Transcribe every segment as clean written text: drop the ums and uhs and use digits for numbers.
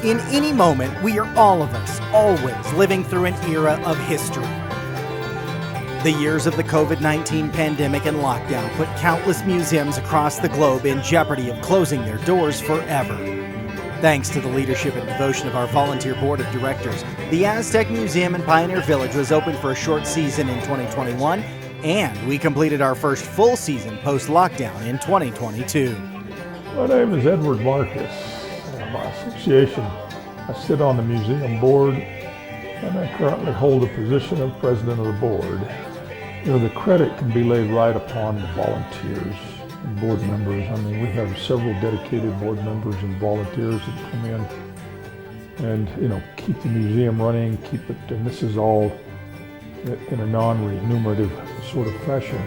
In any moment, we are all of us, always living through an era of history. The years of the COVID-19 pandemic and lockdown put countless museums across the globe in jeopardy of closing their doors forever. Thanks to the leadership and devotion of our volunteer board of directors, the Aztec Museum in Pioneer Village was open for a short season in 2021, and we completed our first full season post-lockdown in 2022. My name is Edward Marcus. My association, I sit on the museum board, and I currently hold the position of president of the board. The credit can be laid right upon the volunteers and board members. I mean, we have several dedicated board members and volunteers that come in and, keep the museum running, keep it, and this is all in a non-remunerative sort of fashion.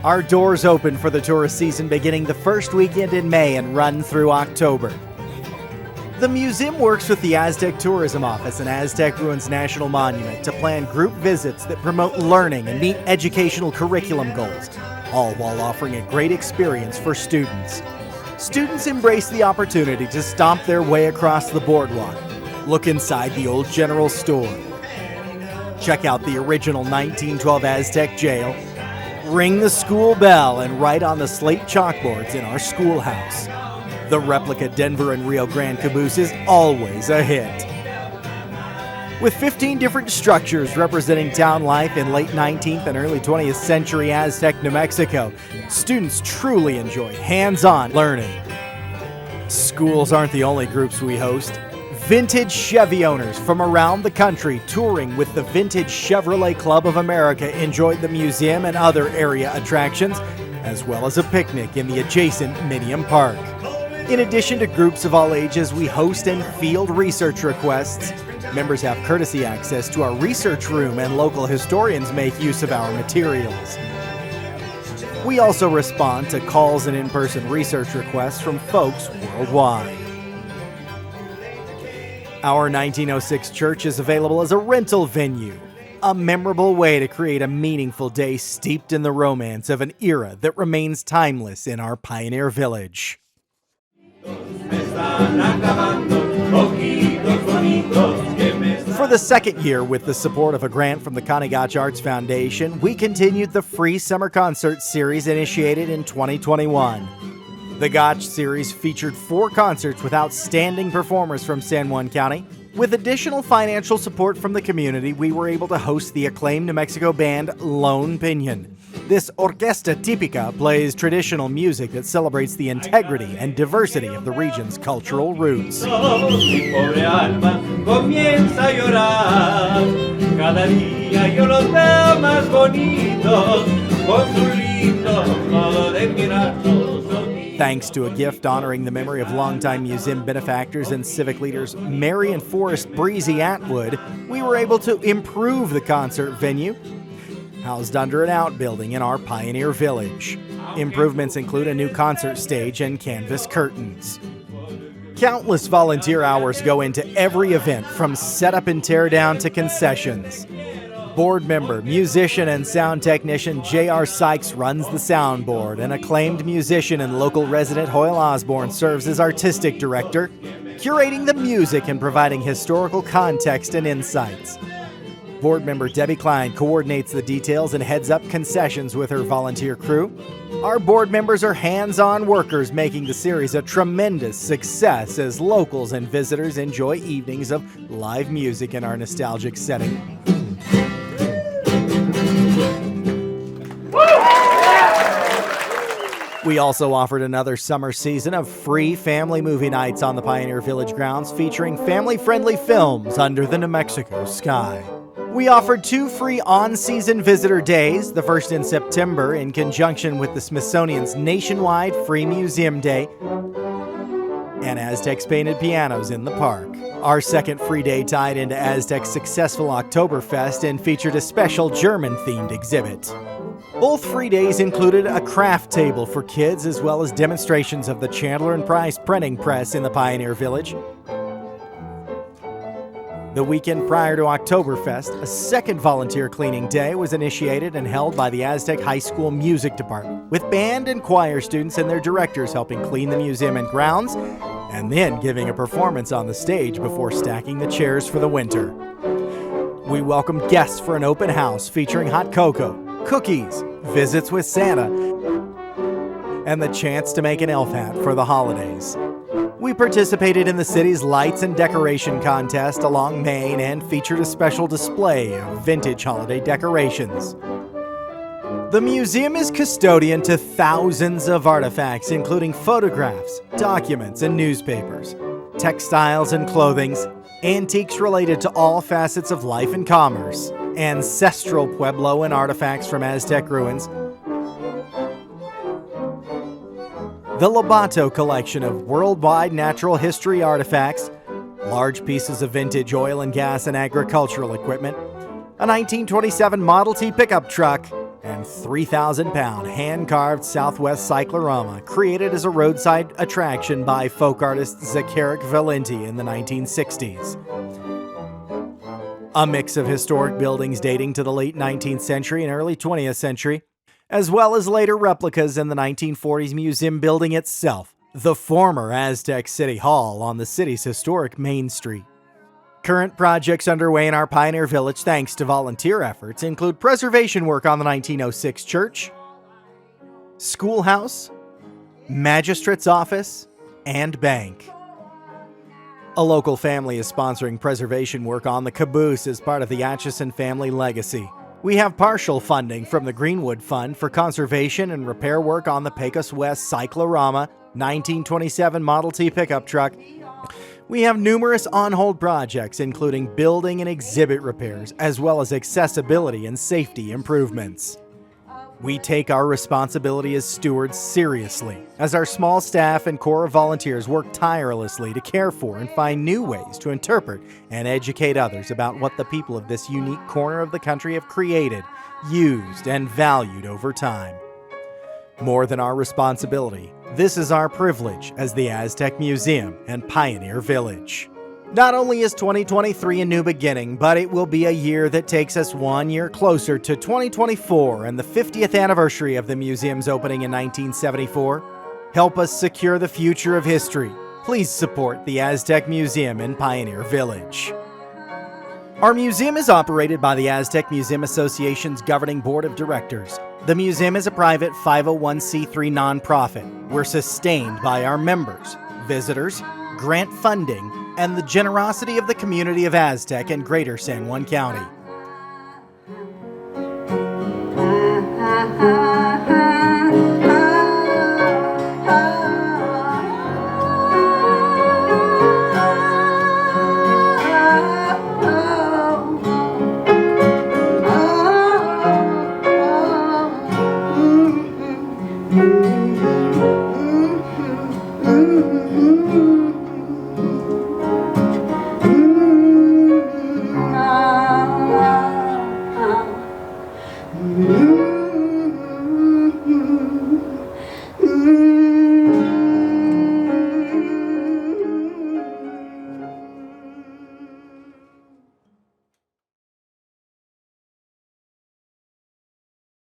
Our doors open for the tourist season beginning the first weekend in May and run through October. The museum works with the Aztec Tourism Office and Aztec Ruins National Monument to plan group visits that promote learning and meet educational curriculum goals, all while offering a great experience for students. Students embrace the opportunity to stomp their way across the boardwalk, look inside the old general store, check out the original 1912 Aztec jail, ring the school bell, and write on the slate chalkboards in our schoolhouse. The replica Denver and Rio Grande caboose is always a hit. With 15 different structures representing town life in late 19th and early 20th century Aztec New Mexico, students truly enjoy hands-on learning. Schools aren't the only groups we host. Vintage Chevy owners from around the country touring with the Vintage Chevrolet Club of America enjoyed the museum and other area attractions, as well as a picnic in the adjacent Minium Park. In addition to groups of all ages, we host and field research requests. Members have courtesy access to our research room, and local historians make use of our materials. We also respond to calls and in-person research requests from folks worldwide. Our 1906 church is available as a rental venue, a memorable way to create a meaningful day steeped in the romance of an era that remains timeless in our Pioneer Village. For the second year, with the support of a grant from the Connie Gotch Arts Foundation, we continued the free summer concert series initiated in 2021. The Gotch series featured 4 concerts with outstanding performers from San Juan County. With additional financial support from the community, we were able to host the acclaimed New Mexico band Lone Pinion. This orquesta típica plays traditional music that celebrates the integrity and diversity of the region's cultural roots. Thanks to a gift honoring the memory of longtime museum benefactors and civic leaders Mary and Forrest Breezy Atwood, we were able to improve the concert venue, housed under an outbuilding in our Pioneer Village. Improvements include a new concert stage and canvas curtains. Countless volunteer hours go into every event, from setup and teardown to concessions. Board member, musician, and sound technician J.R. Sykes runs the soundboard, and acclaimed musician and local resident Hoyle Osborne serves as artistic director, curating the music and providing historical context and insights. Board member Debbie Klein coordinates the details and heads up concessions with her volunteer crew. Our board members are hands-on workers, making the series a tremendous success as locals and visitors enjoy evenings of live music in our nostalgic setting. We also offered another summer season of free family movie nights on the Pioneer Village grounds, featuring family-friendly films under the New Mexico sky. We offered 2 free on-season visitor days, the first in September in conjunction with the Smithsonian's nationwide Free Museum Day, and Aztec's painted pianos in the park. Our second free day tied into Aztec's successful Oktoberfest and featured a special German-themed exhibit. Both free days included a craft table for kids, as well as demonstrations of the Chandler and Price printing press in the Pioneer Village. The weekend prior to Oktoberfest, a second volunteer cleaning day was initiated and held by the Aztec High School Music Department, with band and choir students and their directors helping clean the museum and grounds, and then giving a performance on the stage before stacking the chairs for the winter. We welcome guests for an open house featuring hot cocoa, cookies, visits with Santa, and the chance to make an elf hat for the holidays. We participated in the city's lights and decoration contest along Main and featured a special display of vintage holiday decorations. The museum is custodian to thousands of artifacts, including photographs, documents, and newspapers, textiles and clothings, antiques related to all facets of life and commerce, ancestral Pueblo and artifacts from Aztec ruins, the Lobato collection of worldwide natural history artifacts, large pieces of vintage oil and gas and agricultural equipment, a 1927 Model T pickup truck, and 3,000-pound hand-carved Southwest cyclorama created as a roadside attraction by folk artist Zakaric Valenti in the 1960s. A mix of historic buildings dating to the late 19th century and early 20th century, as well as later replicas in the 1940s museum building itself, the former Aztec City Hall on the city's historic Main Street. Current projects underway in our Pioneer Village, thanks to volunteer efforts, include preservation work on the 1906 church, schoolhouse, magistrate's office, and bank. A local family is sponsoring preservation work on the caboose as part of the Atchison family legacy. We have partial funding from the Greenwood Fund for conservation and repair work on the Pecos West Cyclorama 1927 Model T pickup truck. We have numerous on-hold projects, including building and exhibit repairs, as well as accessibility and safety improvements. We take our responsibility as stewards seriously, as our small staff and core of volunteers work tirelessly to care for and find new ways to interpret and educate others about what the people of this unique corner of the country have created, used, and valued over time. More than our responsibility, this is our privilege as the Aztec Museum and Pioneer Village. Not only is 2023 a new beginning, but it will be a year that takes us 1 year closer to 2024 and the 50th anniversary of the museum's opening in 1974. Help us secure the future of history. Please support the Aztec Museum and Pioneer Village. Our museum is operated by the Aztec Museum Association's governing board of directors. The museum is a private 501c3 nonprofit. We're sustained by our members, visitors, grant funding, and the generosity of the community of Aztec and Greater San Juan County. Mm-hmm.